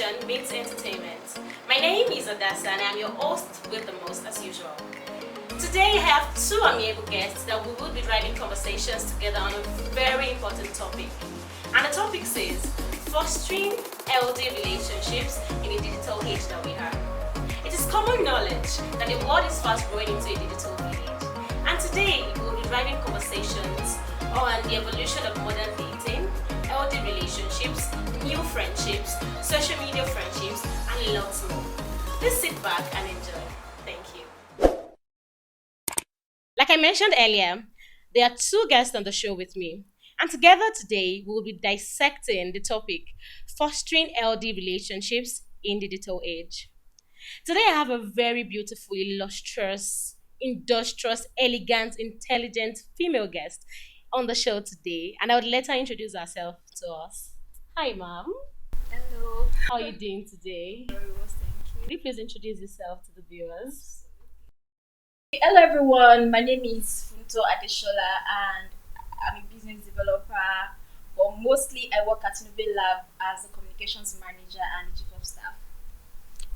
Information meets entertainment. My name is Hadassah and I'm your host with the most as usual. Today I have two amiable guests that we will be driving conversations together on a very important topic. And the topic says fostering healthy relationships in the digital age that we have. It is common knowledge that the world is fast growing into a digital village. And today we will be driving conversations on the evolution of modern dating, healthy relationships, new friendships, social media friendships, and lots more. Please sit back and enjoy. Thank you. Like I mentioned earlier, there are two guests on the show with me. And together today, we will be dissecting the topic fostering healthy relationships in the digital age. Today, I have a very beautiful, illustrious, industrious, elegant, intelligent female guest on the show today. And I would let her introduce herself to us. Hi, ma'am. Hello. How are you doing today? Very well, thank Could you. you please introduce yourself to the viewers? Hello, everyone. My name is Funto Adeshola, and I'm a business developer. But mostly, I work at Nube Lab as a communications manager and chief of staff.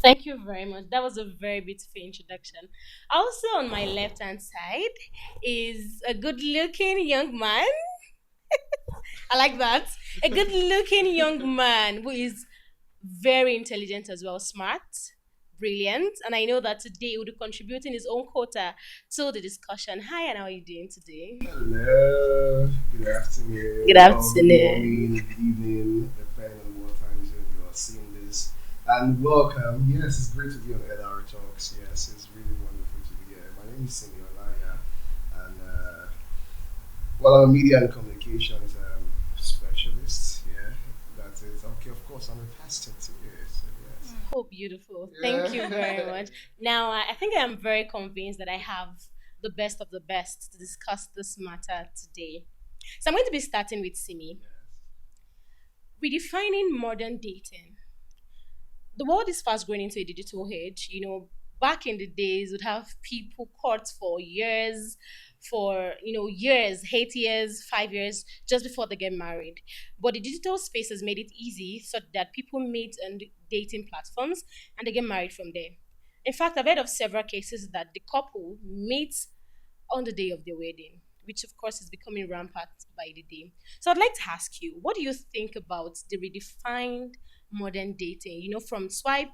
Thank you very much. That was a very beautiful introduction. Also, on my left hand side is a good looking young man. I like that. A good looking young man who is very intelligent as well, smart, brilliant. And I know that today he will be contributing his own quota to the discussion. Hi, and how are you doing today? Hello, good afternoon, Good or good afternoon. morning, good evening, depending on what time zone you are seeing this. And welcome. Yes, it's great to be on LR Talks. Yes, it's really wonderful to be here. My name is Simi, and well, I'm a media and communications specialist. Yeah, that is okay. Of course, I'm a pastor too. So yes. Oh, beautiful. Thank you very Yeah. much. Now, I think I'm very convinced that I have the best of the best to discuss this matter today. So I'm going to be starting with Simi. Yes. Redefining modern dating. The world is fast going into a digital age. Back in the days, would have people court for years, for years, 8 years, 5 years, just before they get married. But the digital space has made it easy so that people meet on dating platforms and they get married from there. In fact, I've heard of several cases that the couple meets on the day of their wedding, which of course is becoming rampant by the day. So I'd like to ask you, what do you think about the redefined modern dating, from swipe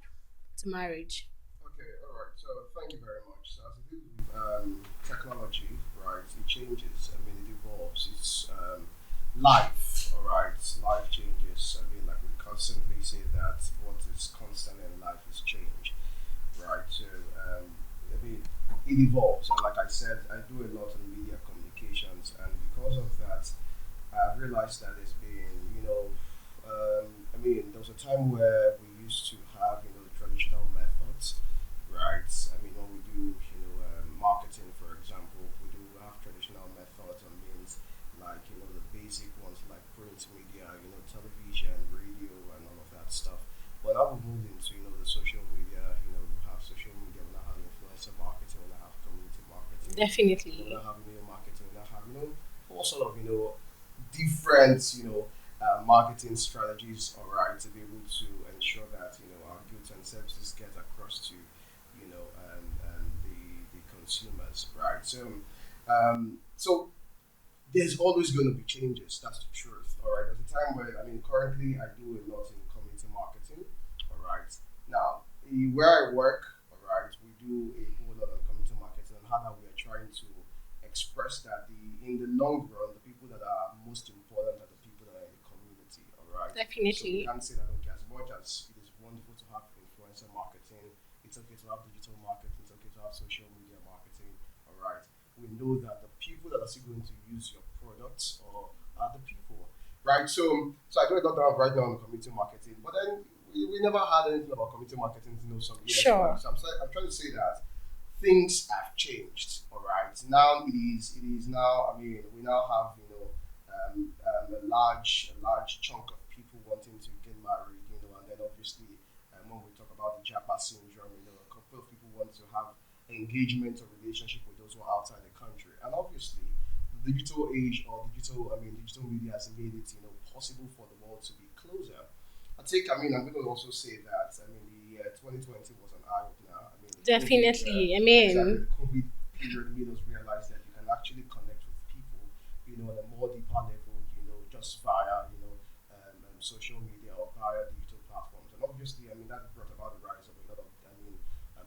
to marriage? Okay, all right. So thank you very much. So as it is with technology, right, it changes. I mean, it evolves. It's life, all right. Life changes. I mean, like we constantly say that what is constant in life is change, right? So I mean, it evolves. And like I said, I do a lot in media communications, and because of that, I've realized that it's been, I mean, there was a time where we used to have, the traditional methods, right? I mean, when we do, marketing, for example, we do have traditional methods and means like, the basic ones like print media, television, radio, and all of that stuff. But now we've moved into, the social media, we have social media, we now have influencer marketing, we now have community marketing, we Definitely. now have email marketing, we now have, all sort of, different, marketing strategies, all right, to be able to ensure that, our goods and services get across to, and the consumers, right? So there's always going to be changes. That's the truth. All right. There's a time where I mean, currently I do a lot in community marketing. All right. Now, where I work, all right, we do a whole lot of community marketing and how that we are trying to express that the in the long run, the people that are most important are the people that are in the community. All right. So we Definitely. can't say that okay, as much as it is wonderful to have influencer marketing, it's okay to have digital marketing, it's okay to have social media marketing. All right, we know that the people that are still going to use your products are the people, right? So I do a lot of right now on community marketing, but then we never had anything about community marketing, some years back. Sure. I'm trying to say that things have changed. All right, now it is now. I mean, we now have a large chunk of people wanting to get married, and then obviously when we talk about the Japa syndrome, a couple of people want to have engagement or relationship with those who are outside the country. And obviously, the digital age or digital media has made it, possible for the world to be closer. I think, I mean, I'm going to also say that, I mean, the year 2020 was an eye opener. I mean, the COVID, Definitely. I exactly, mean, the COVID period made us realize that you can actually connect with people, on a more deeper level, just via, social media or via digital platforms. And obviously, I mean, that brought about the rise of a lot of,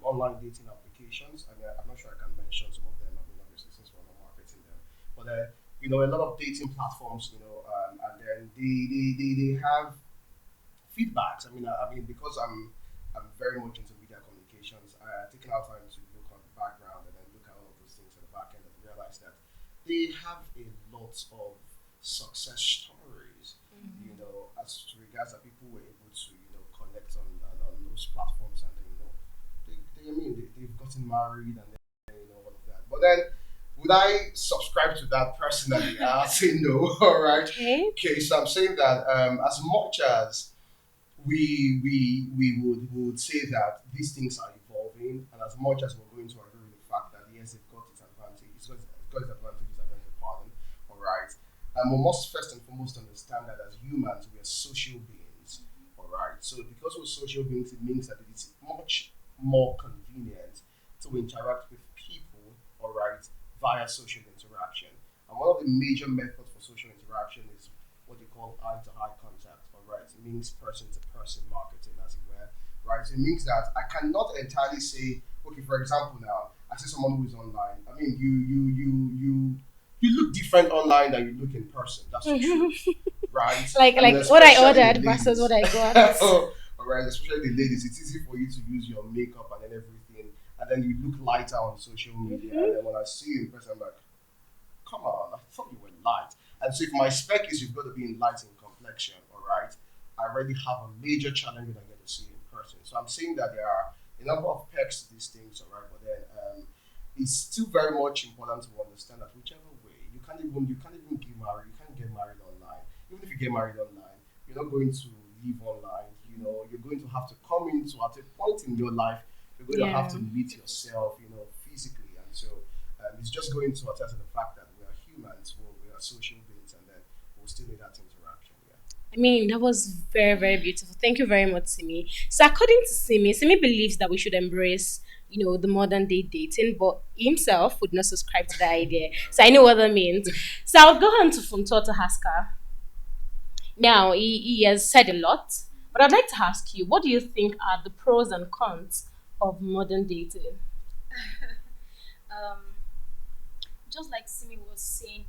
online dating applications. I mean, I'm not sure I can mention some of them. I mean, obviously, since we're not marketing them. But, a lot of dating platforms, and then they have feedbacks. I mean, because I'm very much into media communications. I taken out time to look on the background and then look at all of those things at the back end and realize that they have a lot of success stories. As regards that people were able to connect on those platforms, and then they've gotten married, and then all of that. But then would I subscribe to that personally? I say no. All right. okay. Okay, so I'm saying that as much as we would say that these things are evolving, and as much as we're going to agree with the fact that yes, it got its advantage, it's got its advantages, I beg your pardon. All right, we must first and foremost understand that as humans, we are social beings. All right, so because we're social beings, it means that it is much more convenient to interact with people. All right, via social interaction, and one of the major methods for social interaction is what they call eye-to-eye contact. All right, it means person-to-person marketing, as it were. Right, so it means that I cannot entirely say, okay, for example, now I see someone who is online. I mean, you look different online than you look in person. That's the truth, right? like I mean, what I especially the ordered versus what ladies. I got. All right, especially the ladies. It's easy for you to use your makeup and then everything, and then you look lighter on social media. And then when I see you in person, I'm like, come on, I thought you were light. And so if my spec is you've got to be in light in complexion, all right, I already have a major challenge when I get to see you in person. So I'm saying that there are a number of perks to these things, all right, but then it's still very much important to understand that whichever way you can't even get married. You can't get married online. Even if you get married online, you're not going to live online. You're going to have to come into at a point in your life. You're going to have Yeah. to meet yourself, physically, and so it's just going to attest to the fact that we are humans, we are social beings, and then we'll still need that interaction. Yeah. I mean, that was very, very beautiful. Thank you very much, Simi. So, according to Simi, Simi believes that we should embrace, the modern day dating, but himself would not subscribe to the idea. So, I know what that means. So, I'll go on to Funto to ask her. Now, he has said a lot, but I'd like to ask you, what do you think are the pros and cons of modern dating? um, just like Simi was saying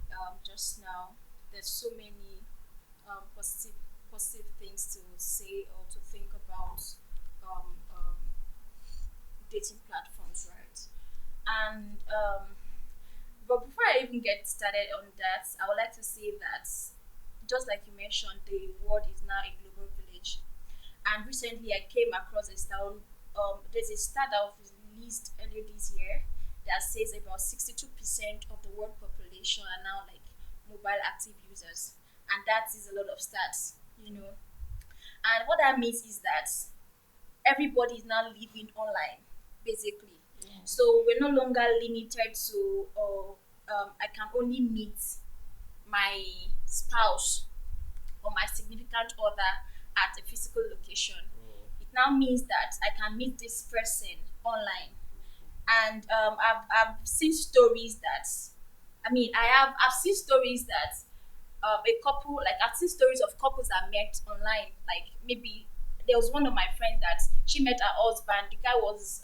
just now, there's so many positive things to say or to think about um, um, dating platforms, right? And but before I even get started on that, I would like to say that just like you mentioned, the world is now a global village. And recently, I came across a stat. There's a stat that was released earlier this year that says about 62% of the world population are now like mobile active users, and that is a lot of stats. And what that means is that everybody is now living online, basically. So we're no longer limited to, I can only meet my spouse or my significant other at a physical location. It now means that I can meet this person online. And I've seen stories that, I've seen stories that a couple, like I've seen stories of couples that met online. Like maybe there was one of my friends that she met her husband. The guy was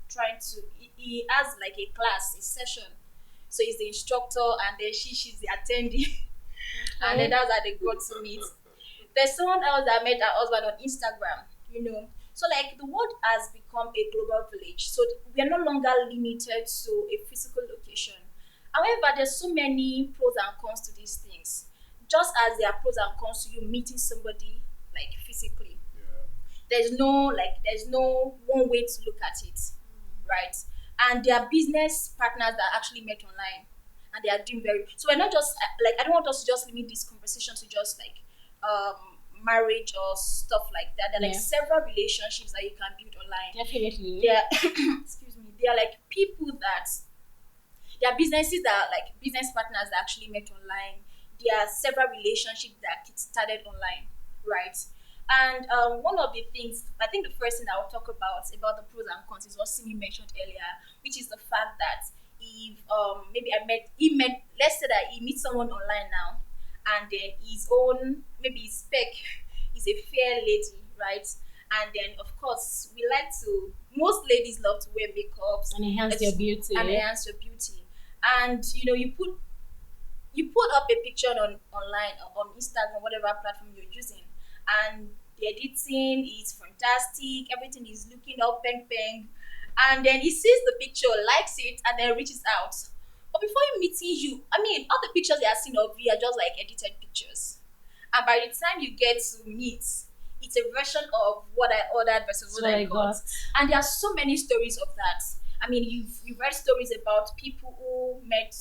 trying to, he has like a class, a session. So he's the instructor, and then she's the attendee. And then that's how they got to meet. There's someone else that met her husband on Instagram. So like the world has become a global village. So we are no longer limited to a physical location. However, there's so many pros and cons to these things. Just as there are pros and cons to you meeting somebody like physically. Yeah. There's no one way to look at it. Right? And there are business partners that actually met online, and they are doing very, so we're not just like, I don't want us to just limit this conversation to just like marriage or stuff like that. There are like Yeah. several relationships that you can build online. Definitely. There excuse me, there are like people that, there are businesses that are like business partners that actually met online. There are several relationships that started online, right? And one of the things, I think the first thing I'll talk about the pros and cons is what Simi mentioned earlier, which is the fact that if maybe he met, let's say that he meets someone online now, and then his own, maybe his spec is a fair lady, right? And then of course we like to, most ladies love to wear makeups And enhance their beauty. and enhance your beauty. And you put up a picture online or on Instagram, whatever platform you're using, and the editing is fantastic. Everything is looking up, bang bang, and then he sees the picture, likes it, and then reaches out. But before he meeting you, I mean, all the pictures they are seeing of you are just like edited pictures, and by the time you get to meet, it's a version of what I ordered versus That's what what I I got. got. And there are so many stories of that. I mean, you've read stories about people who met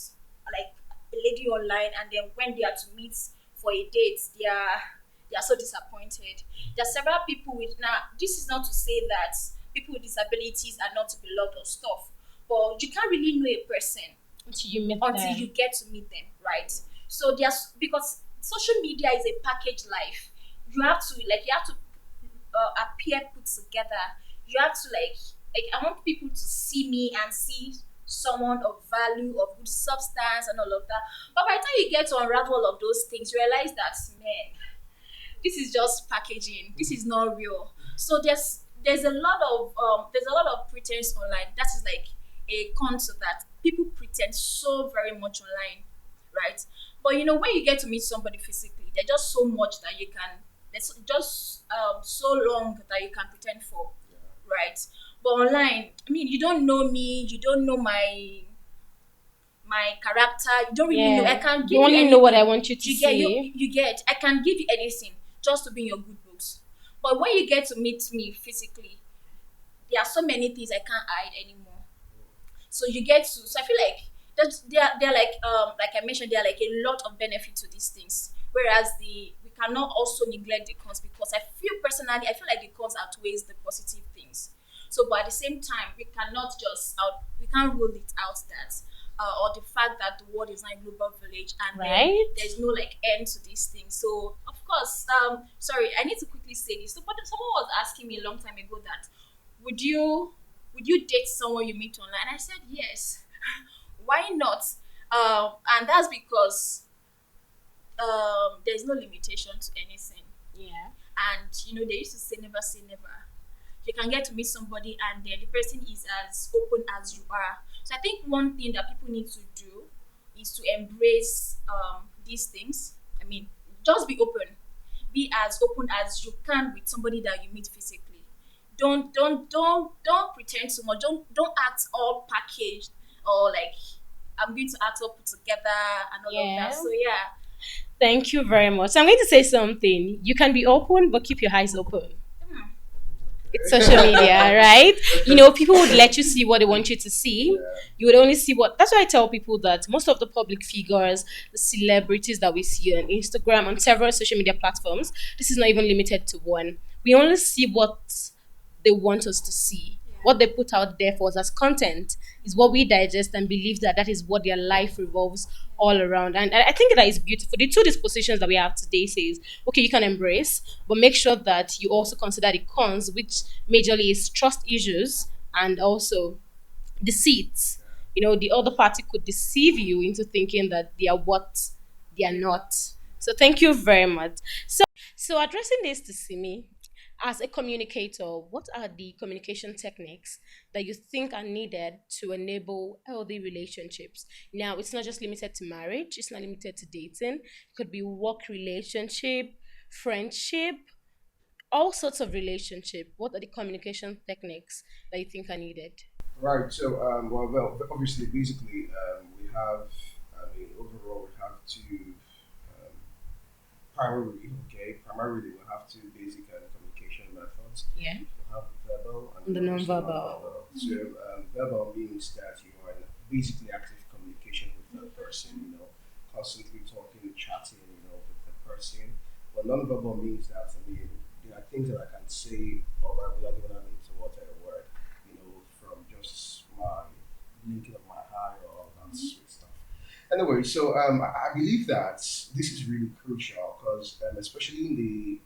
like a lady online, and then when they are to meet for a date, they are so disappointed. There are several people with, now this is not to say that people with disabilities are not to be loved or stuff, but you can't really know a person Until you meet until them. you get to meet them, right? So there's, because social media is a package life. You have to appear put together. You have to like I want people to see me and see someone of value, of good substance, and all of that. But by the time you get to unravel all of those things, you realize that, man, this is just packaging. This is not real. So there's a lot of pretense online. That is like a con to that. People pretend so very much online, right? But when you get to meet somebody physically, there's just so much that you can. There's just so long that you can pretend for, right? But online, I mean, you don't know me. You don't know my character. You don't really know. I Yeah. can give You you only know what I anything. want you to You get see. you get. I can give you anything just to be in your good books. But when you get to meet me physically, there are so many things I can't hide anymore. So you get to. So I feel like that they're like I mentioned, there are like a lot of benefit to these things. Whereas we cannot also neglect the cons, because I feel personally, I feel like the cons outweighs the positive things. So, but at the same time, we can't rule it out that or the fact that the world is not a global village, and then Right? there's no like end to these things. So of course, sorry, I need to quickly say this. So, but someone was asking me a long time ago that would you would you date someone you meet online? And I said yes. Why not? And that's because there's no limitation to anything. Yeah. And they used to say never say never. You can get to meet somebody, and the person is as open as you are. So I think one thing that people need to do is to embrace these things. I mean, just be open. Be as open as you can with somebody that you meet physically. Don't pretend so much. Don't act all packaged, or like I'm going to act all put together and all of that. Yeah. So yeah. Thank you very much. So I'm going to say something. You can be open, but keep your eyes open. Hmm. It's social media, right? People would let you see what they want you to see. Yeah. You would only see what. That's why I tell people that most of the public figures, the celebrities that we see on Instagram, on several social media platforms, this is not even limited to one. We only see what they want us to see. Yeah. What they put out there for us as content is what we digest and believe that that is what their life revolves all around. And I think that is beautiful. The two dispositions that we have today says, okay, you can embrace, but make sure that you also consider the cons, which majorly is trust issues and also deceit. The other party could deceive you into thinking that they are what they are not. So thank you very much. So addressing this to Simi, as a communicator, what are the communication techniques that you think are needed to enable healthy relationships? Now, it's not just limited to marriage, it's not limited to dating. It could be work relationship, friendship, all sorts of relationship. What are the communication techniques that you think are needed? Right. So, well, obviously, basically, we have. I mean, overall, we have to um, primarily, we have two basic communication methods. Yeah. We have verbal and The obviously non-verbal. non-verbal. So, verbal means that you are in basically active communication with that person. Constantly talking, chatting, with the person. But non-verbal means that, I mean, there are things that I can say or without even having to utter a word. From just my blinking of my eye or all that sweet stuff. Anyway, so I believe that this is really crucial because, especially in the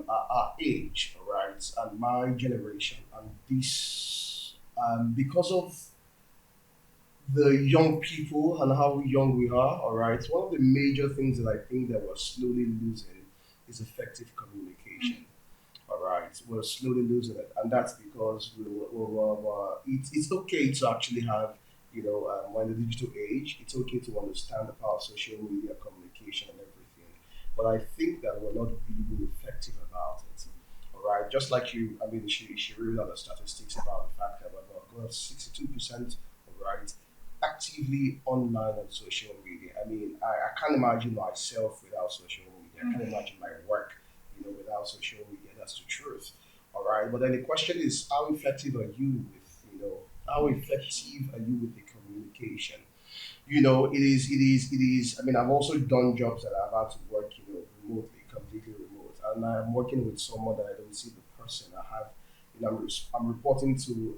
our age, all right, and my generation, and this because of the young people and how young we are, all right, one of the major things that I think that we're slowly losing is effective communication. All right, we're slowly losing it, and that's because it's okay to actually have, we're in the digital age. It's okay to understand the power of social media communication and everything, but I think that we're not really being effective about it. All right, just like you, I mean, she read out the statistics about the fact that we're about 62%, all right, actively online on social media. I mean, I can't imagine myself without social media. I can't imagine my work, without social media. That's the truth. All right. But then the question is, how effective are you with, how effective are you with the communication? It is. I mean, I've also done jobs that I've had to work, remotely, completely remote, and I'm working with someone that I don't see the person. I have, I'm reporting to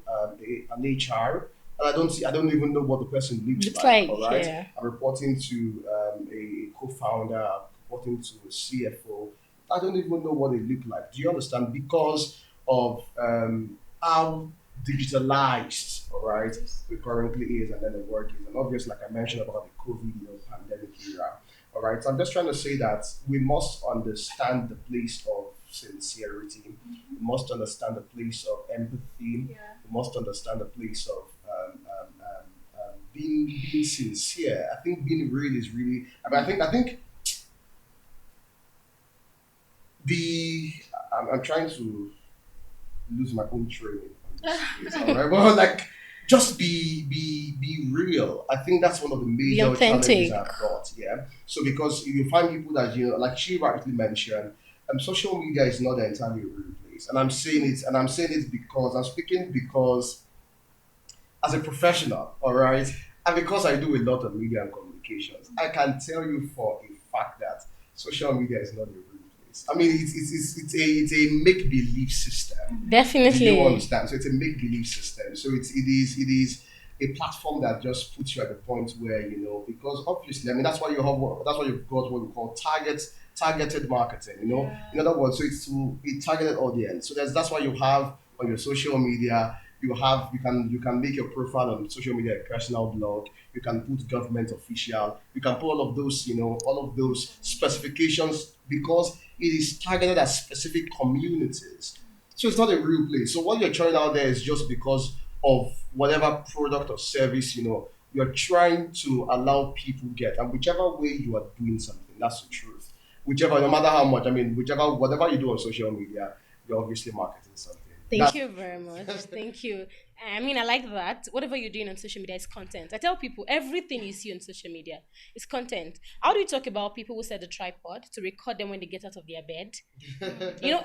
an HR, and I don't even know what the person looks Looks like. like, All right, yeah. I'm reporting to a co-founder, I'm reporting to a CFO. I don't even know what they look like. Do you understand? Because of how digitalized, all right, the currently is, and then the work is, and obviously, like I mentioned about the COVID, pandemic era. All right, so I'm just trying to say that we must understand the place of sincerity. We must understand the place of empathy. Yeah. We must understand the place of being sincere. I think being real is really. I think the I'm trying to lose my own training on this space. All right, well, like just be real. I think that's one of the Be major challenges authentic. I've got. Yeah. So because you find people that like she rightly mentioned, social media is not the entirely real place, and I'm saying it because I'm speaking because as a professional, all right, and because I do a lot of media and communications, I can tell you for a fact that social media is not a real place. I mean, it's a make believe system. Do you Definitely. understand? So it's a make believe system. So it is a platform that just puts you at the point where because obviously, I mean that's why you've got what we call targeted marketing. In other words, so it's to a targeted audience. So that's why you have on your social media you can make your profile on social media a personal blog. You can put government official. You can put all of those specifications because it is targeted at specific communities. So it's not a real place. So what you're trying out there is just because of whatever product or service you're trying to allow people get, and whichever way you are doing something, that's the truth. Whichever, no matter how much, I mean, whichever, whatever you do on social media, you're obviously marketing something. Thank That's you the very much. truth. Thank you. I mean, I like that. Whatever you're doing on social media is content. I tell people everything you see on social media is content. How do you talk about people who set a tripod to record them when they get out of their bed?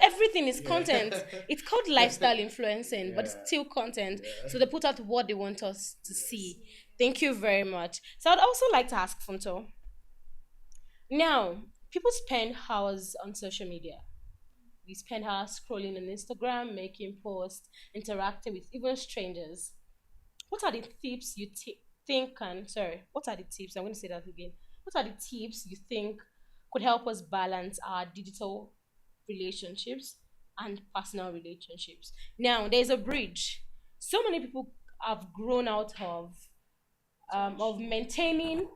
Everything is content. It's called lifestyle influencing, but it's Yeah. still content. Yeah. So they put out what they want us to Yes. see. Thank you very much. So I'd also like to ask Funto. Now, people spend hours on social media. We spend hours scrolling on Instagram, making posts, interacting with even strangers. What are the tips you think can, sorry, what are the tips? I'm going to say that again. What are the tips you think could help us balance our digital relationships and personal relationships? Now, there's a bridge. So many people have grown out of maintaining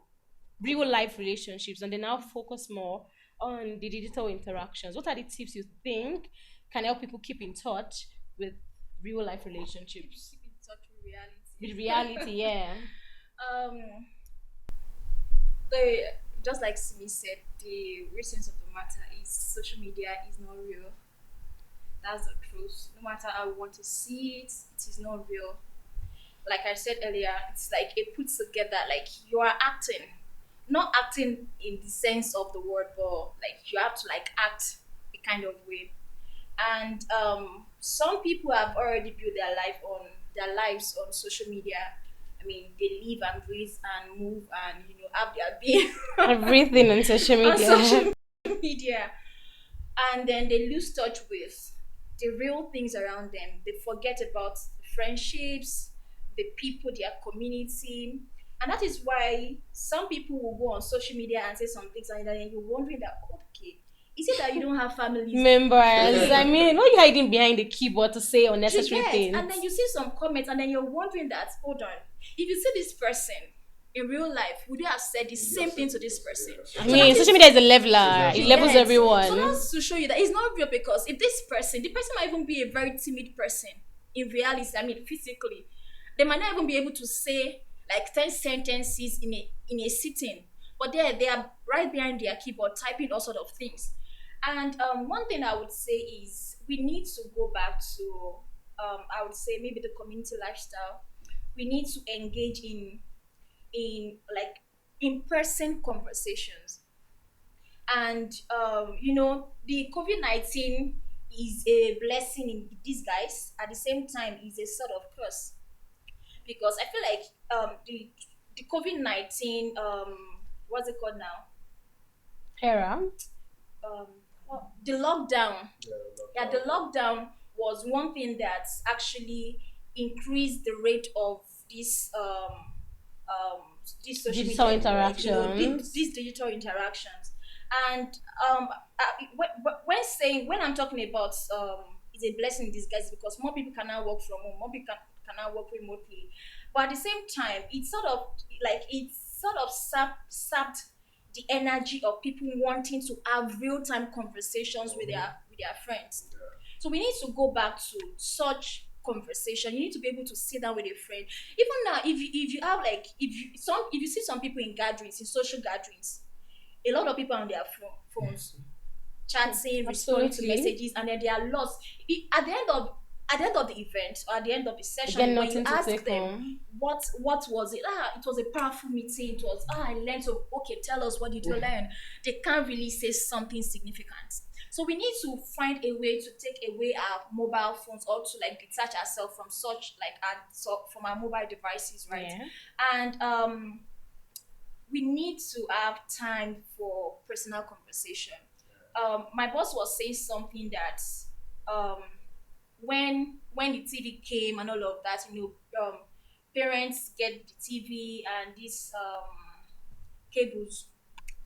real life relationships and they now focus more on the digital interactions. What are the tips you think can help people keep in touch with real life relationships? Keep in touch with With reality. reality, yeah. um, the just like Simi said, the essence of the matter is social media is not real. That's the truth. No matter how we want to see it, it is not real. Like I said earlier, it's like it puts together like you are acting. Not acting in the sense of the word, but like you have to like act a kind of way. And some people have already built their lives on social media. I mean, they live and breathe and move and have their being Everything on social on media. social media, and then they lose touch with the real things around them. They forget about the friendships, the people, their community. And that is why some people will go on social media and say some things, and then you're wondering that, okay, Is it that you don't have families? Members. I mean, why are you hiding behind the keyboard to say Do you unnecessary get? And then things? you see some comments, and then you're wondering that, hold on, if you see this person in real life, would you have said the same thing to this person? I So that mean, is, social media is a leveler. It's a It you leveler. levels get. So everyone. that's to show you that it's not real, because if this person, the person might even be a very timid person in reality, I mean physically, they might not even be able to say like 10 sentences in a sitting. But they are right behind their keyboard typing all sort of things. And one thing I would say is we need to go back to I would say maybe the community lifestyle. We need to engage in like in person conversations. And the COVID-19 is a blessing in disguise, at the same time is a sort of curse, because I feel like the COVID-19 what's it called now, Era. um the lockdown. Yeah, Yeah, the lockdown was one thing that actually increased the rate of this um these social Digital media, interactions. these digital interactions. And when I'm talking about it's a blessing in disguise, because more people can now work from home, more people can now work remotely. But at the same time, it sort of sapped the energy of people wanting to have real-time conversations with their friends. So we need to go back to such conversation. You need to be able to sit down with a friend. Even now, if you have like if you see some people in gatherings, in social gatherings, a lot of people on their phones chatting, responding to Absolutely. messages, and then they are lost. At the end of the event, or at the end of the session, Again, when you nothing to ask take them home. what was it, it was a powerful meeting, it was, I learned. So okay, tell us, what did you learn? They can't really say something significant. So we need to find a way to take away our mobile phones, or to like detach ourselves from such like from our mobile devices, right? Yeah. And we need to have time for personal conversation. My boss was saying something that um, when the TV came and all of that, parents get the TV and these cables,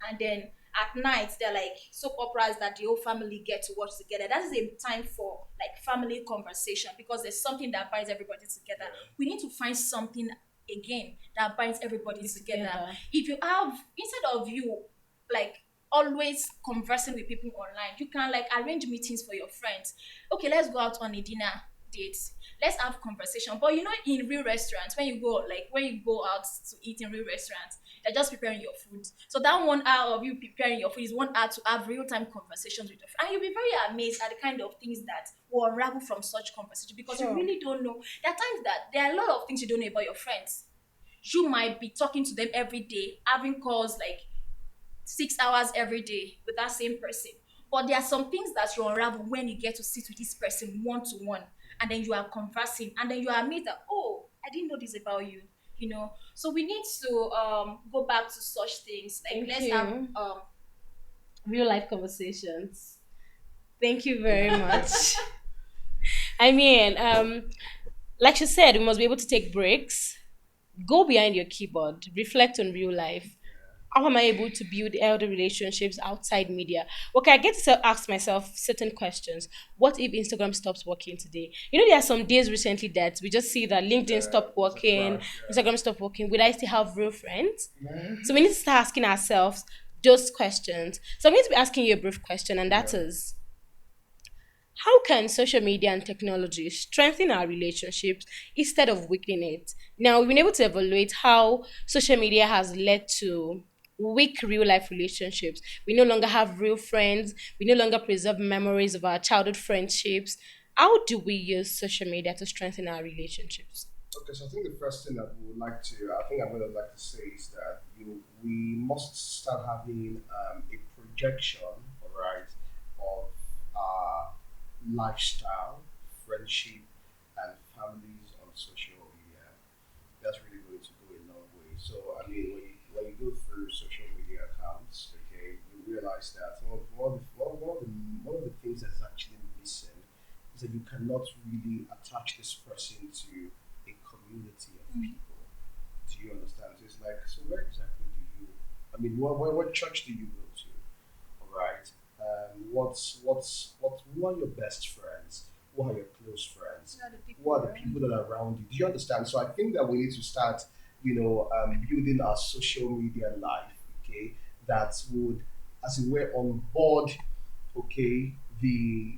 and then at night they're like soap operas that the whole family get to watch together. That is a time for like family conversation, because there's something that binds everybody together. We need to find something again that binds everybody together. Together. If you have, instead of you like always conversing with people online, you can like arrange meetings for your friends. Okay, let's go out on a dinner date, let's have conversation. But in real restaurants, when you go out to eat in real restaurants, you're just preparing your food. So that 1 hour of you preparing your food is 1 hour to have real-time conversations with your friend. And you'll be very amazed at the kind of things that will unravel from such conversation, because you Sure. really don't know. There are times that there are a lot of things you don't know about your friends. You might be talking to them every day, having calls like 6 hours every day with that same person. But there are some things that you unravel when you get to sit with this person one to one, and then you are conversing, and then you are amazed that, oh, I didn't know this about you. So we need to go back to such things. Like, Thank let's have you. Real life conversations. Thank you very much. I mean, like you said, we must be able to take breaks, go behind your keyboard, reflect on real life. How am I able to build healthy relationships outside media? Okay, I get to ask myself certain questions. What if Instagram stops working today? There are some days recently that we just see that LinkedIn stopped It's a working, crash. Instagram stopped working. Will I still have real friends? Yeah. So we need to start asking ourselves those questions. So I'm going to be asking you a brief question, and that Yeah. is, how can social media and technology strengthen our relationships instead of weakening it? Now, we've been able to evaluate how social media has led to weak real life relationships. We no longer have real friends, we no longer preserve memories of our childhood friendships. How do we use social media to strengthen our relationships? Okay, so I think the first thing that we would like to, I think I'm going to like to say is that we must start having a projection, all right, of lifestyle, friendship, and families on social media. That's really going to go a long way. So, I mean, when you go through social media accounts, okay, you realize that one of the things that's actually missing is that you cannot really attach this person to a community of people. Do you understand? So it's like, so where exactly do you, I mean, what church do you go to? All right. who are your best friends, who are your close friends, These are the who people are the around people you. that are around you. Do you understand? So I think that we need to start, building our social media life, okay, that would, as it were, on board, okay, the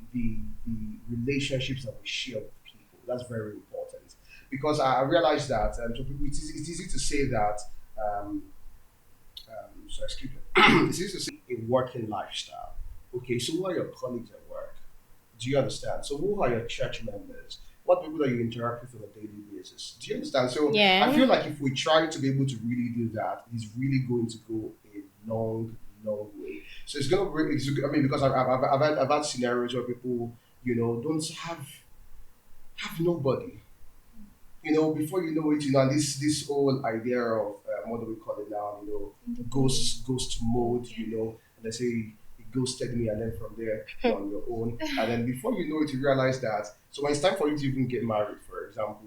relationships that we share with people. That's very important because I realize that to people it's easy to say that um, so excuse me, it's easy to say a working lifestyle. Okay, so who are your colleagues at work? Do you understand? So who are your church members? What people that you interact with on a daily basis? Do you understand? So I Yeah. feel like if we try to be able to really do that, it's really going to go a long way. So it's going to bring. I mean, because I've had scenarios where people, don't have nobody. Before you know it, and this whole idea of what do we call it now? Independent. Ghost mode. Okay. And they say you ghosted me, and then from there you're on your own, and then before you know it, you realize that. So when it's time for you to even get married, for example,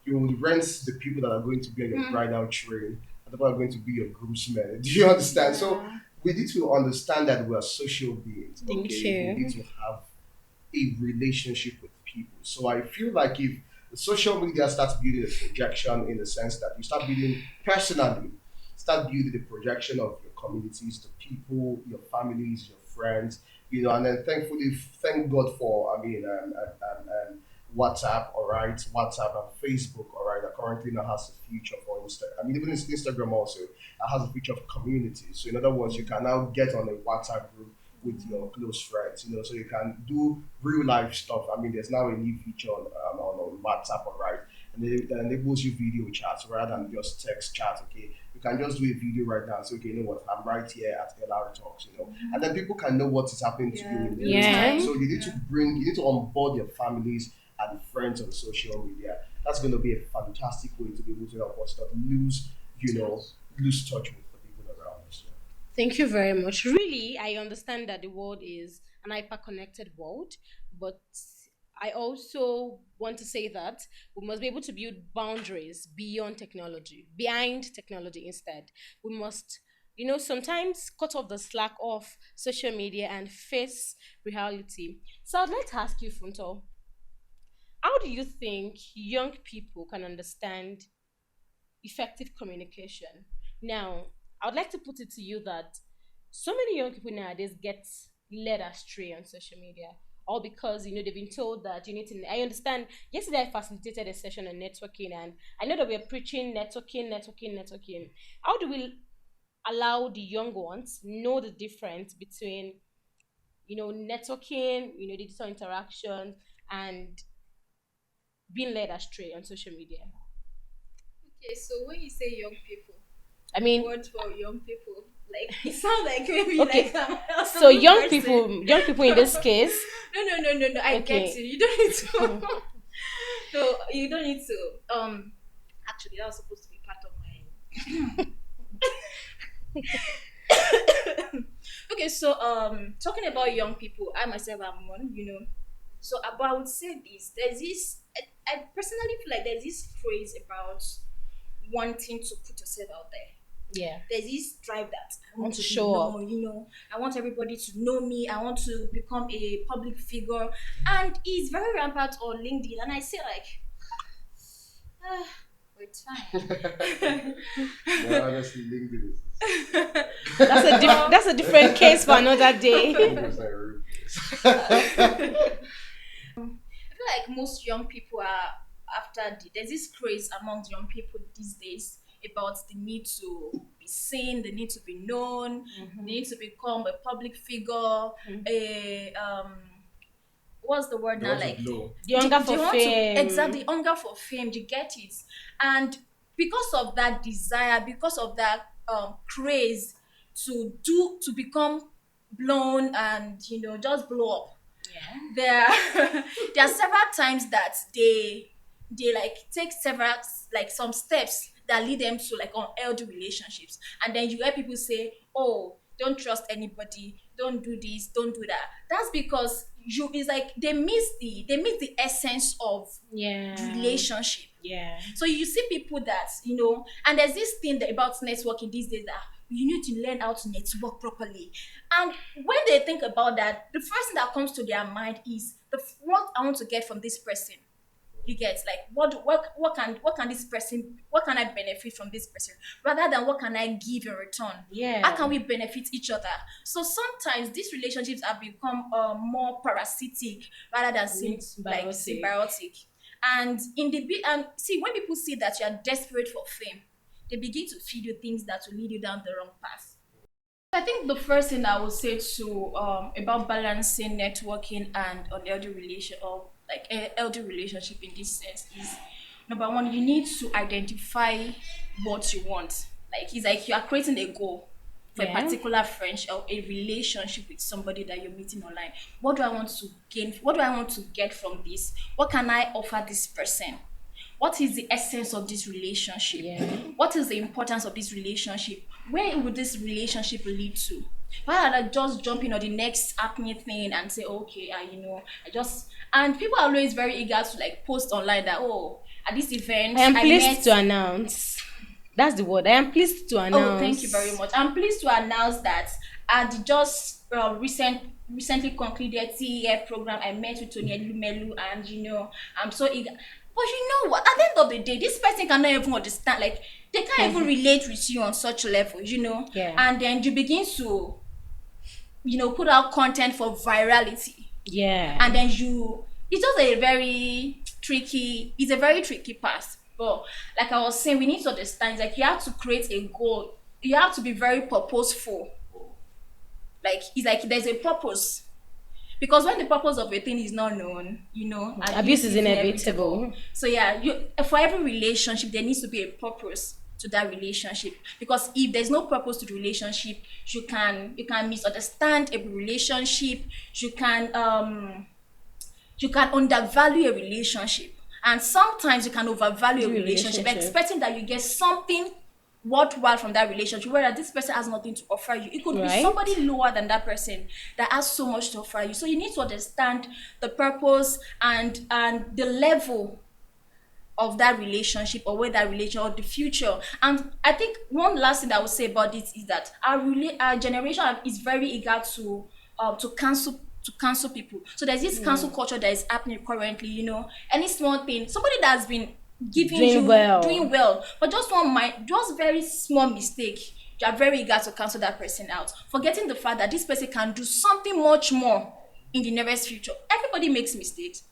you will rent the people that are going to be on your Mm. bridal train, and the people are going to be your groomsmen. Do you understand? So Yeah. we need to understand that we are social beings. Thank Okay, we need you. to have a relationship with people. So I feel like if the social media starts building a projection in the sense that you start building personally, start building the projection of your communities, the people, your families, your friends, and then thankfully, thank God for, WhatsApp, all right, WhatsApp and Facebook, all right, that currently now has a feature for Instagram. I mean, even Instagram also has a feature of communities. So in other words, you can now get on a WhatsApp group with your close friends, so you can do real life stuff. I mean, there's now a new feature on WhatsApp, all right, and it enables you video chats rather than just text chat. Okay, you can just do a video right now. So, okay, you know what, I'm right here at LR Talks, and then people can know what is happening to you Yeah. in Real real time. Yeah. time. So Yeah. you need to onboard your families and friends on social media. That's going to be a fantastic way to be able to help us not lose touch with the people around us. Yeah. Thank you very much. Really, I understand that the world is an hyper-connected world, but I also want to say that we must be able to build boundaries beyond technology, behind technology instead. We must, sometimes cut off the slack of social media and face reality. So I'd like to ask you, Funto, how do you think young people can understand effective communication? Now, I would like to put it to you that so many young people nowadays get led astray on social media. All because they've been told that you need to. I understand. Yesterday, I facilitated a session on networking, and I know that we're preaching networking, networking, networking. How do we allow the young ones know the difference between networking, digital interaction, and being led astray on social media? Okay, so when you say young people, I mean, words for young people, like it sounds like maybe like okay, I'm so a person. young people in this case, No. I get okay. you. You don't need to. No, you don't need to. Actually, that was supposed to be part of my. Okay, so talking about young people, I myself am one. So I would say this. There's this. I personally feel like there's this phrase about wanting to put yourself out there. Yeah, There's this drive that I I want want to to be show up. known, I want everybody to know me, I want to become a public figure. And it's very rampant on LinkedIn. And I say like, ah, but it's fine. No, honestly, LinkedIn Well, That's a different case for another day. LinkedIn is not a real place. I feel like most young people are there's this craze amongst young people these days about the need to be seen, the need to be known, the need to become a public figure, a what's the word They now, want to like blow. The hunger for they want to exactly fame. hunger for fame. You get it? And because of that desire, because of that craze to become blown and just blow up, Yeah. there there are several times that they like take several, like some steps that lead them to like unhealthy relationships. And then you hear people say, oh, don't trust anybody, don't do this, don't do that. That's because you it's like they miss the essence of Yeah. relationship. Yeah. So you see people that and there's this thing that about networking these days that you need to learn how to network properly. And when they think about that, the first thing that comes to their mind is what I want to get from this person. You get, like, what can this person, what can I benefit from this person, rather than what can I give in return. How Yeah. can we benefit each other? So sometimes these relationships have become more parasitic rather than like Symbiotic. symbiotic. And and see, when people see that you are desperate for fame, they begin to feed you things that will lead you down the wrong path. I think the first thing I would say to about balancing networking and unhealthy relation, or like a healthy relationship in this sense, is number one, you need to identify what you want. Like, it's like you are creating a goal for a Yeah. particular friendship or a relationship with somebody that you're meeting online. What do I want to gain? What do I want to get from this? What can I offer this person? What is the essence of this relationship? Yeah. What is the importance of this relationship? Where would this relationship lead to? Why not I just jump in on the next happening thing and say, okay, I just, and people are always very eager to like post online that, oh, at this event I am I pleased met. to announce. That's the word. I am pleased to announce. Oh, thank you very much. I'm pleased to announce that at the just recently concluded CEF program, I met with Tony Lumelu, and I'm so eager. But you know what? At the end of the day, this person cannot even understand. Like, they can't even relate with you on such a level, Yeah. And then you begin to, put out content for virality, Yeah. and then it's just a very tricky. It's a very tricky path. But like I was saying, we need to understand, like, you have to create a goal. You have to be very purposeful. Like, it's like there's a purpose, because when the purpose of a thing is not known, Abuse is inevitable. So yeah, for every relationship there needs to be a purpose to that relationship, because if there's no purpose to the relationship, you can misunderstand a relationship. You can undervalue a relationship, and sometimes you can overvalue a relationship, expecting that you get something worthwhile from that relationship, whereas this person has nothing to offer you. It could be Right. somebody lower than that person that has so much to offer you. So you need to understand the purpose and the level of that relationship, or where that relation, or the future. And I think one last thing I would say about this is that our generation is very eager to cancel people. So there's this cancel culture that is happening currently. Any small thing, somebody that's been Doing well. doing well, but just very small mistake, you are very eager to cancel that person out, forgetting the fact that this person can do something much more in the nearest future. Everybody makes mistakes,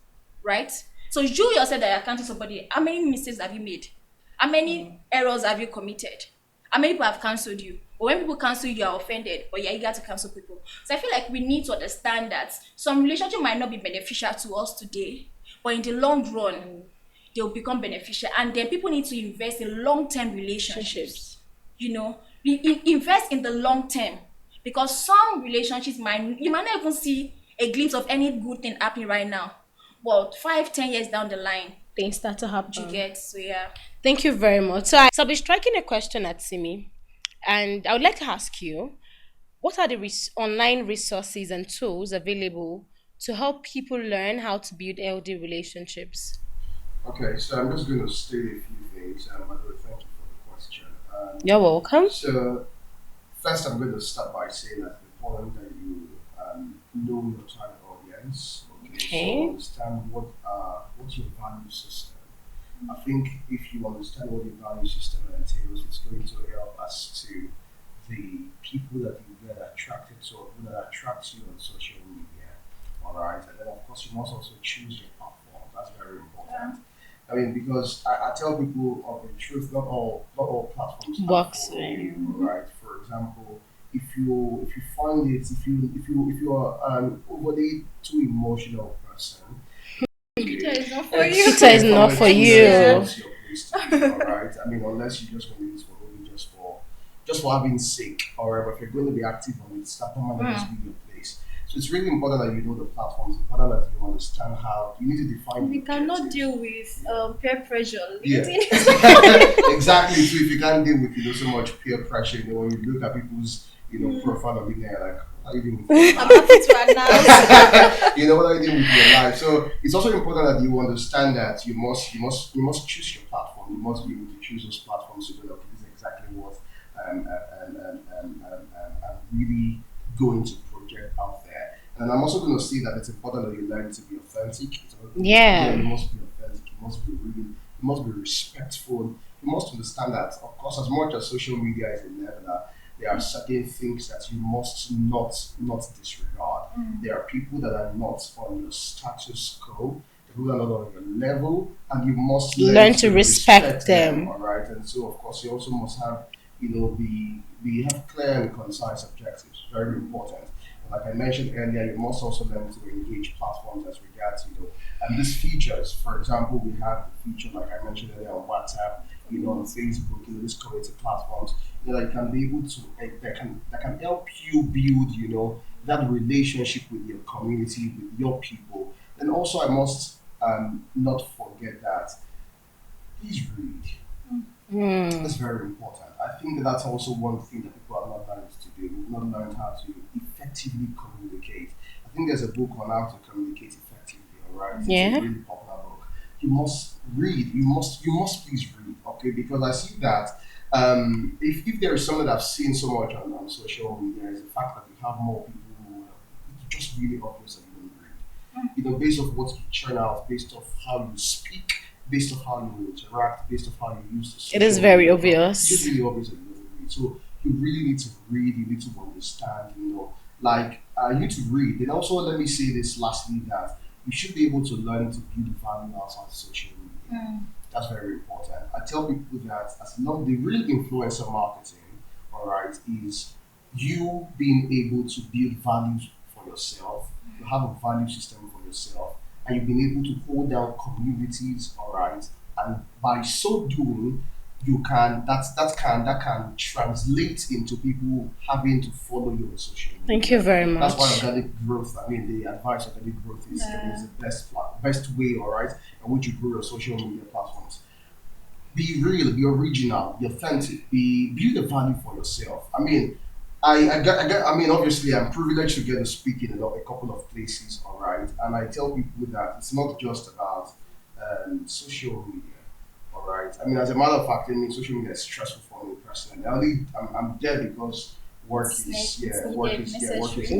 right? So you yourself that you're counting somebody, how many mistakes have you made? How many errors have you committed? How many people have cancelled you? Or when people cancel you, you are offended, but you're eager to cancel people. So I feel like we need to understand that some relationship might not be beneficial to us today, but in the long run, they'll become beneficial. And then people need to invest in long-term relationships. Invest in the long term, because some relationships you might not even see a glimpse of any good thing happening right now, but 5-10 years down the line, Things start to you happen. get. So yeah. Thank you very much. So I'll be striking a question at Simi, and I would like to ask you, what are the online resources and tools available to help people learn how to build healthy relationships? Okay, so I'm just going to state a few things. By the way, thank you for the question. You're welcome. So, first, I'm going to start by saying that it's important that you know your target audience. Okay. So understand what's your value system. I think if you understand what your value system entails, it's going to help us to the people that you get attracted to, or people that attracts you on social media. All right, and then of course you must also choose your platform. That's very important. I mean, because I tell people of the truth, not all platforms Works. are for you, right? For example, if you find it, if you are an overly too emotional person, Twitter is not for it's you. Twitter is not for you. It's your place to be, all right? I mean, unless you just want to use it for maybe just for having sake, all right? But if you're going to be active on it, that might just be your place. So it's really important that you know the platforms. It's important that you understand how you need to define. We the cannot objectives. deal with peer pressure. Yeah. Exactly. So if you can't deal with so much peer pressure, when you look at people's profile on LinkedIn, you're like, what are you doing with your I'm life? happy to announce. What are you doing with your life? So it's also important that you understand that you must choose your platform. You must be able to choose those platforms to go, okay, this is exactly what really going to project out there. And I'm also going to say that it's important that you learn to be authentic. Yeah, Yeah. you must be authentic. You must be real. You must be respectful. You must understand that, of course, as much as social media is a leveler, there are certain things that you must not disregard. There are people that are not on your status quo, who are not on your level, and you must learn Learn to to respect respect them. them. All right, and so of course you also must have, be have clear and concise objectives. Very important. And like I mentioned earlier, you must also learn to engage platforms as regards, and these features. For example, we have the feature like I mentioned earlier on WhatsApp, on Facebook, these community platforms, that can be able to that can help you build, that relationship with your community, with your people. And also, I must not forget that please read. Hmm. It's very important. I think that's also one thing that people have not learned to do. We've not learned how to effectively communicate. I think there's a book on how to communicate effectively. All right, it's a Yeah. really popular book. You must read. You must please read. Okay, because I see that if there is something that I've seen so much on social media is the fact that you have more people who it's just really obvious that you don't read. Based off what you churn out, based off how you speak, based off how you interact, based off how you use the It is social very media platform. It's just obvious. really obvious that you don't read. So you really need to read, you need to understand, like you need to read. And also let me say this lastly that you should be able to learn to build value outside social media. That's very important. I tell people that as long the real influencer marketing, all right, is you being able to build values for yourself, you have a value system for yourself, and you've been able to hold down communities, all right, and by so doing, you can that can translate into people having to follow you on social Thank you media. very That's why much. organic growth. I mean, the advice organic growth is the best way, all right, in which you grow your social media platforms. Be real, be original, be authentic, be build a value for yourself. I mean, I mean, obviously, I'm privileged to get to speak in a couple of places, all right, and I tell people that it's not just about social media, all right. I mean, as a matter of fact, I mean, social media is stressful for me personally. I'm there because work is You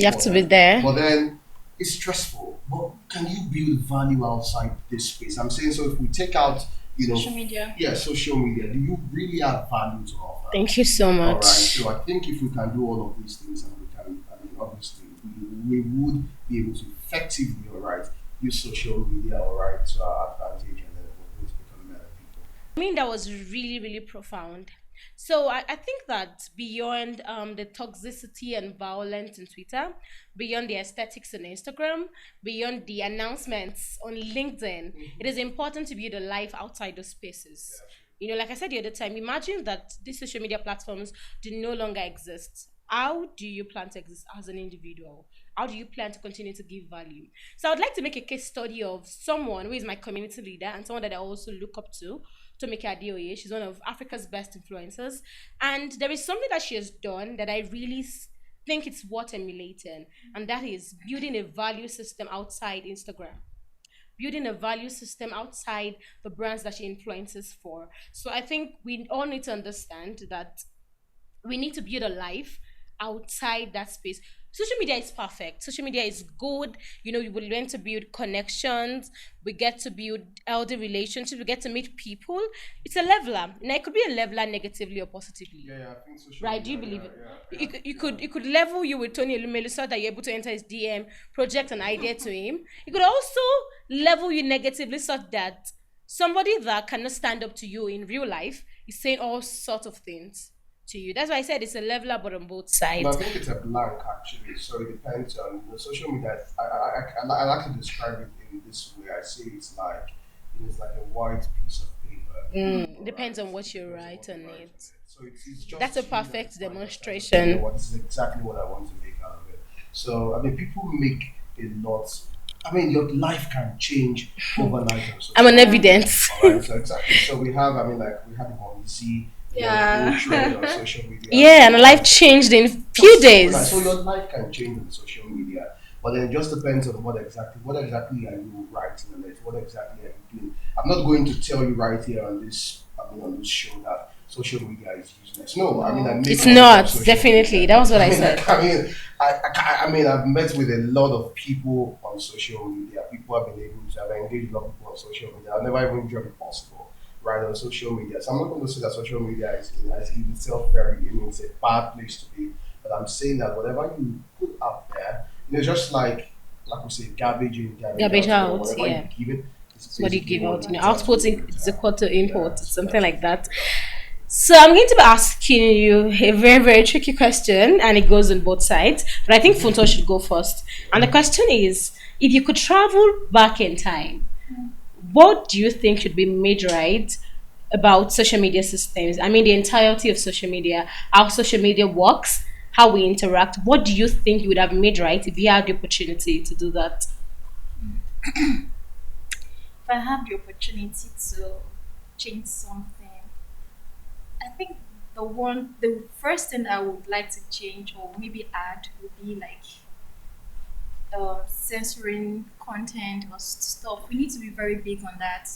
have to be important, there. but then it's stressful. But can you build value outside this space? I'm saying so. If we take out, Social media. yeah, social media, do you really have value to offer? Thank you so All right. So much. I think if we can do all of these things, and we can, I mean, obviously, we would be able to effectively, all right, use social media, all right, to our advantage, and then we're going to become better people. I mean, that was really, really profound. So I think that beyond the toxicity and violence in Twitter, beyond the aesthetics on Instagram, beyond the announcements on LinkedIn, it is important to build a life outside those spaces. Like I said the other time, imagine that these social media platforms do no longer exist. How do you plan to exist as an individual? How do you plan to continue to give value? So I would like to make a case study of someone who is my community leader and someone that I also look up to, Tomika Adeoye. She's one of Africa's best influencers. And there is something that she has done that I really think it's worth emulating, and that is building a value system outside Instagram, building a value system outside the brands that she influences for. So I think we all need to understand that we need to build a life outside that space. Social media is perfect. Social media is good. You will learn to build connections. We get to build healthy relationships. We get to meet people. It's a leveler. Now, it could be a leveler negatively or positively. Yeah, yeah, I think social Right? Do you media. believe Yeah, it? yeah, You yeah, could, you yeah. could you could level you with Tony Elumelu so that you're able to enter his DM, project an idea to him. It could also level you negatively so that somebody that cannot stand up to you in real life is saying all sorts of things to you. That's why I said it's a leveler but on both No, I sides. think it's a blank actually. So it depends on social media. I like to describe it in this way. I say it's like a white piece of paper. All Depends right. on what It you depends on write what you on write on it. it. So it's That's a just you that perfect defines that kind of, you know demonstration. what, this is exactly what I want to make out of it. So I mean, people make a lot. I mean, your life can change overnight on I'm social on media. evidence. All right. So exactly. So we have. I mean, like we have Z, who trended on Yeah. social media and Yeah, so and on life and so forth. changed in few Just overnight. So your days. life can change on social media, but then it just depends on what exactly are you writing on it, what exactly are you doing. I'm not going to tell you right here on this, I mean, on this show that social media is useless. No, I mean I make It's money from not, social definitely. media. That was what I I mean, said. I mean, I've met with a lot of people on social media. People have been able to have engaged a lot of people on social media. I've never even dreamt it possible, right, on social media. So I'm not going to say that social media is in itself very, I mean, it's a bad place to be. But I'm saying that whatever you put out there, just like we say, garbage in, Garbage out. out, Whatever yeah. you give it, it's What do you basically give what out? it turns Output to is return. equal to Yeah, import, so something like that. that's the point. So I'm going to be asking you a very, very tricky question, and it goes on both sides. But I think Funto should go first. And the question is, if you could travel back in time, what do you think should be made right about social media systems? I mean, the entirety of social media, how social media works, how we interact. What do you think you would have made right if you had the opportunity to do that? If I have the opportunity to change something, I think the first thing I would like to change or maybe add would be like censoring content or stuff. We need to be very big on that.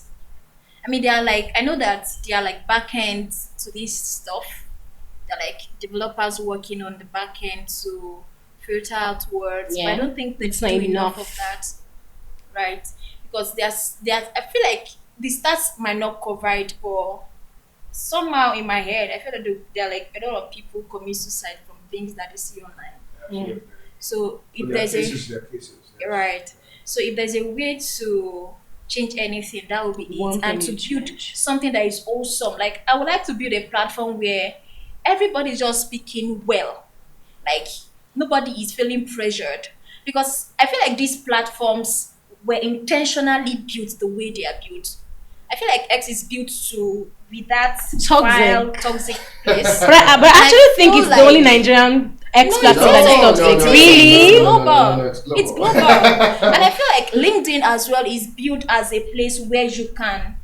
I mean, I know that there are like back ends to this stuff. There are like developers working on the back end to filter out words, but I Yeah, don't think they it's do not enough of enough. that, right? Because I feel like the stats might not cover it, but somehow in my head, I feel that there are like a lot of people commit suicide from things that they see online. Yeah. Absolutely. So So if there are there's cases, there are cases. Yes. right, so if there's a way to change anything, that would be it, One and thing to you build change. something that is awesome. Like I would like to build a platform where everybody's just speaking well, like nobody is feeling pressured, because I feel like these platforms were intentionally built the way they are built. I feel like X is built to be that vile, Toxic. toxic place. But I And actually think feel it's the only like Nigerian X no, it platform that is isn't. toxic. It isn't. It's Really? global. It's global. It's global. And I feel like LinkedIn as well is built as a place where you can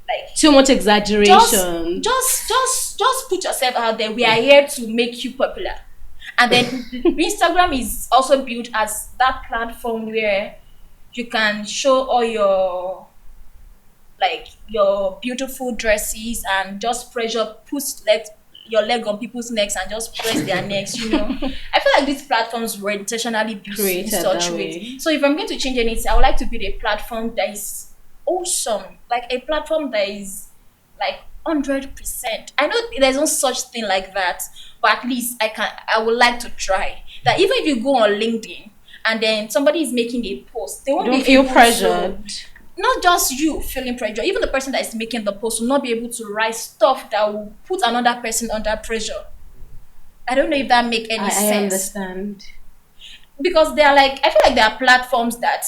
like Too much just exaggeration. just put yourself out there. We are here to make you popular. And then Instagram is also built as that platform where you can show all your beautiful dresses and just your leg on people's necks and just press their necks. I feel like these platforms were intentionally built in Created such that a way. way. So if I'm going to change anything, I would like to build a platform that is awesome, like a platform that is like 100%. I know there's no such thing like that, but at least I would like to try that. Even if you go on LinkedIn and then somebody is making a post, they You won't don't be feel able pressured. to, not just you feeling pressure, even the person that is making the post will not be able to write stuff that will put another person under pressure. I don't know if that make any I sense, understand. because I feel like there are platforms that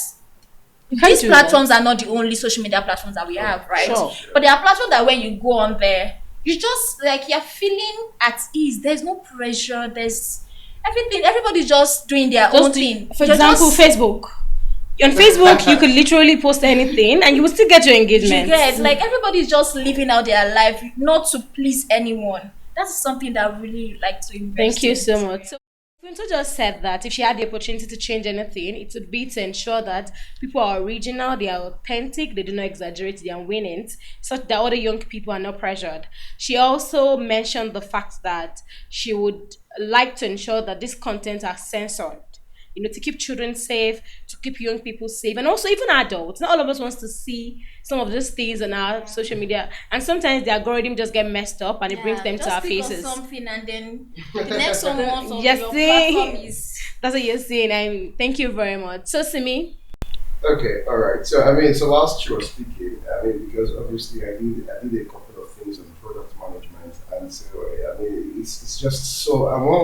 You can't these do platforms that. are not the only social media platforms that we have, right? Sure. But there are platforms that when you go on there, you just like you're feeling at ease. There's no pressure. There's everything. Everybody's just doing their own thing. For You're example, just, Facebook. On Facebook, you could literally post anything and you will still get your you engagement. get like everybody's just living out their life, not to please anyone. That's something that I really like to invest Thank you in. so much. So, Quinto just said that if she had the opportunity to change anything, it would be to ensure that people are original, they are authentic, they do not exaggerate their winnings, such that other young people are not pressured. She also mentioned the fact that she would like to ensure that this content are censored. To keep children safe, to keep young people safe, and also even adults. Not all of us wants to see some of these things on our social media, and sometimes the algorithm just get messed up and it brings them to Just our click on faces. something and then the next one wants of Yes, your see? platform is That's what you're saying. Thank you very much. So, Simi, Okay, all right. So I mean, so whilst you were speaking, I mean, because obviously I did a couple of things on product management, and so I mean, it's just so.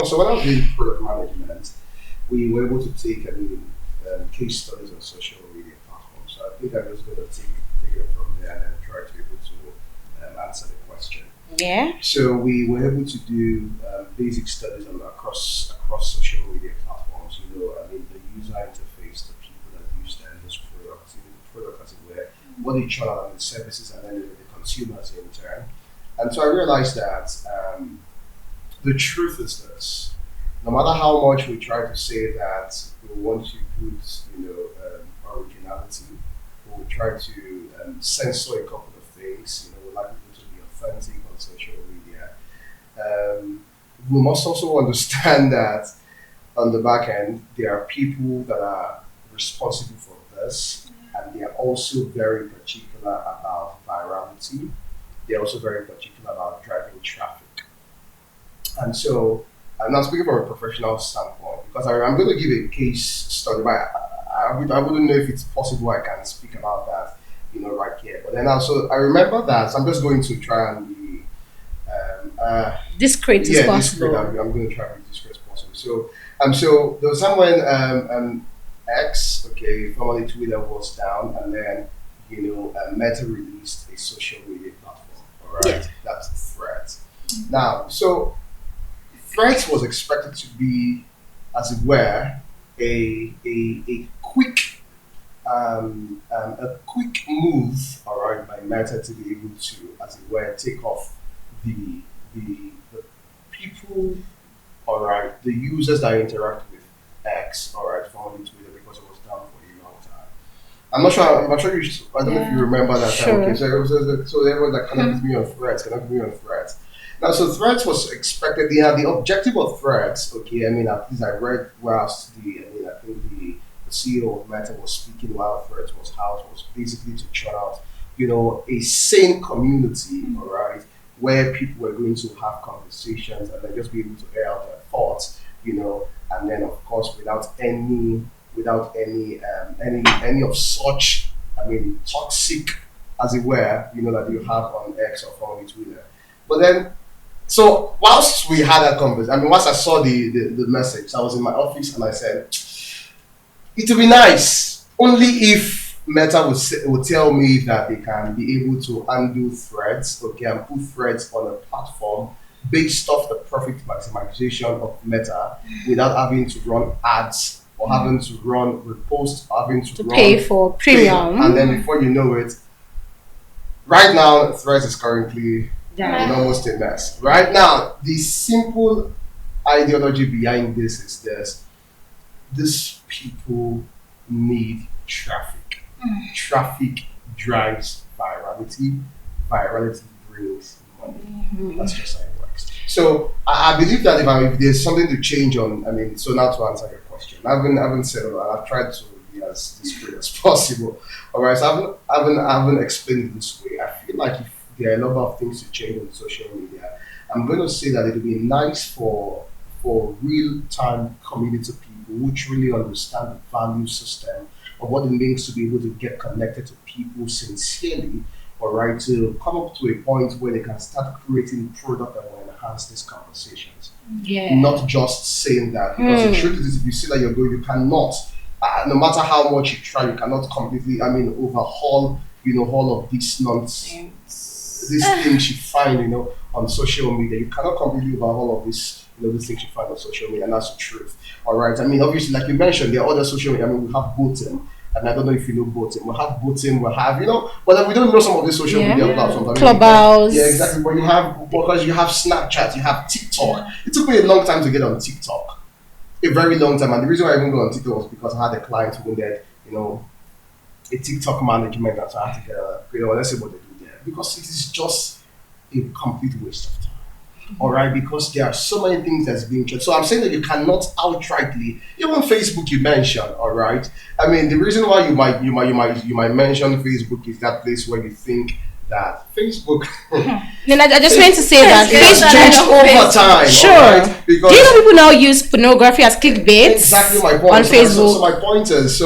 So when I was doing product management, we were able to take case studies on social media platforms. So I think I'm just going to take it from there and then try to be able to answer the question. yeah, So we were able to do basic studies across social media platforms. I mean, the user interface, the people that use them, those products, the product as it were, what they channel and the services, and then the consumers in turn. And so I realized that the truth is this: no matter how much we try to say that we want to put, originality, we try to censor a couple of things. We like people to be authentic on social media. we must also understand that on the back end, there are people that are responsible for this, and they are also very particular about virality. They're also very particular about driving traffic. And so, I'm not speaking from a professional standpoint because I'm going to give a case study, but I wouldn't know if it's possible I can speak about that, right here. But then also, I remember that, so I'm just going to try and be Discreet as yeah, discreet. possible. I'm going to try to be discreet as possible. So there was time when X, okay, formerly Twitter, was down, and then Meta released a social media platform. All right, Yeah. that's Threads. Now, so Threads was expected to be, as it were, a quick a quick move, all right, by Meta to be able to, as it were, take off the the people, all right, the users that interact with X, all right, formerly Twitter, because it was down for a long time. I'm not sure I don't know if you remember that time. Sure. Okay, so everyone that connected me on Threads. Now, so Threads was expected. The objective of Threads. Okay, I mean, at least I read whilst I think the CEO of Meta was speaking while Threads was out, was basically to churn out, a sane community, all right, where people were going to have conversations and then just be able to air out their thoughts, and then of course without any of such, I mean, toxic, as it were, that you have on X or formerly Twitter. But then, so whilst we had that conversation, I mean, once I saw the message, I was in my office and I said, it would be nice only if Meta would tell me that they can be able to undo Threads, okay, and put Threads on a platform based off the profit maximization of Meta without having to run ads or having to run reposts, or having to run Pay for premium. and then before you know it, right now Threads is currently almost a mess. Right now, the simple ideology behind this is this: these people need traffic. Traffic drives virality. Virality brings money. That's just how it works. So I believe that if there's something to change on, I mean, so now to answer your question, I haven't said a lot. I've tried to be as discreet as possible. All right, so I haven't explained it this way. I feel like if there are a lot of things to change on social media, I'm going to say that it would be nice for real-time community people who truly understand the value system of what it means to be able to get connected to people sincerely, all right, to come up to a point where they can start creating product that will enhance these conversations. Yeah. Not just saying that, because the truth is, if you see that you're going, you cannot, no matter how much you try, you cannot completely, I mean, overhaul, all of this nonsense, these things you find, on social media. You cannot completely overhaul all of this, these things you find on social media, and that's the truth. All right. I mean, obviously, like you mentioned, there are other social media. I mean, we have Botem, and I don't know if you know Botem. We have Botem, we have, but then we don't know some of the social media platforms. I mean, Clubhouse. yeah, exactly. But because you have Snapchat, you have TikTok. It took me a long time to get on TikTok. A very long time. And the reason why I even got on TikTok was because I had a client who needed, a TikTok management, and so I had to get let's see what they do there. Because it is just a complete waste of time. All right, because there are so many things that's being changed. So I'm saying that you cannot outrightly, even Facebook you mentioned. All right, I mean the reason why you might mention Facebook is that place where you think that Facebook. Then I just meant to say that It's changed over time. Sure. Right? Because do you know people now use pornography as clickbait? Exactly my point. On Facebook. So my point is,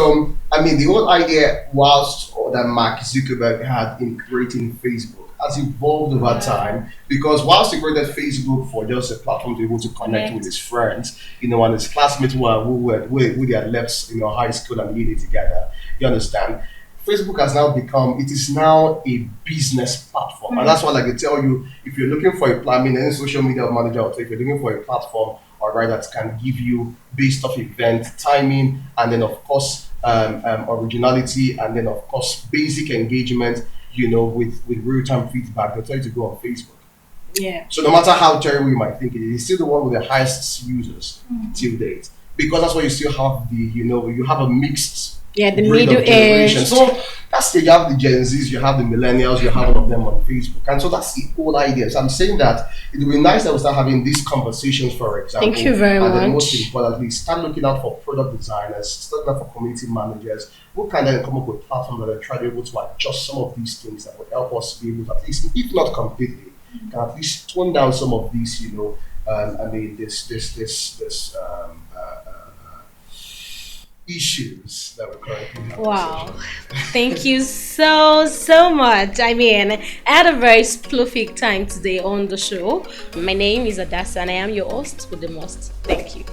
I mean, the whole idea that Mark Zuckerberg had in creating Facebook has evolved over time, because whilst he created Facebook for just a platform to be able to connect with his friends, and his classmates who they had left, high school and uni together, you understand? Facebook has now become, it is now a business platform. And that's why, like I tell you, if you're looking for a plan, I mean, any social media manager will tell you, if you're looking for a platform, all right, that can give you based off event timing, and then of course originality, and then of course basic engagement, with real-time feedback, they'll tell you to go on Facebook. Yeah. So no matter how terrible you might think it is, it's still the one with the highest users till date, because that's why you still have you have a mixed Yeah, the breed middle of generation. age. So that's the, you have the Gen Zs, you have the millennials, you have all of them on Facebook. And so that's the whole idea. So I'm saying that it would be nice that we start having these conversations, for example. Thank you very and then much. most importantly, start looking out for product designers, start looking out for community managers who can then come up with platforms that are trying to be able to adjust some of these things that will help us be able to, at least, if not completely, can at least tone down some of these, issues that we're currently having. Wow. Thank you so much. I mean, I had a very prolific time today on the show. My name is Hadassah and I am your host with the most. Thank you.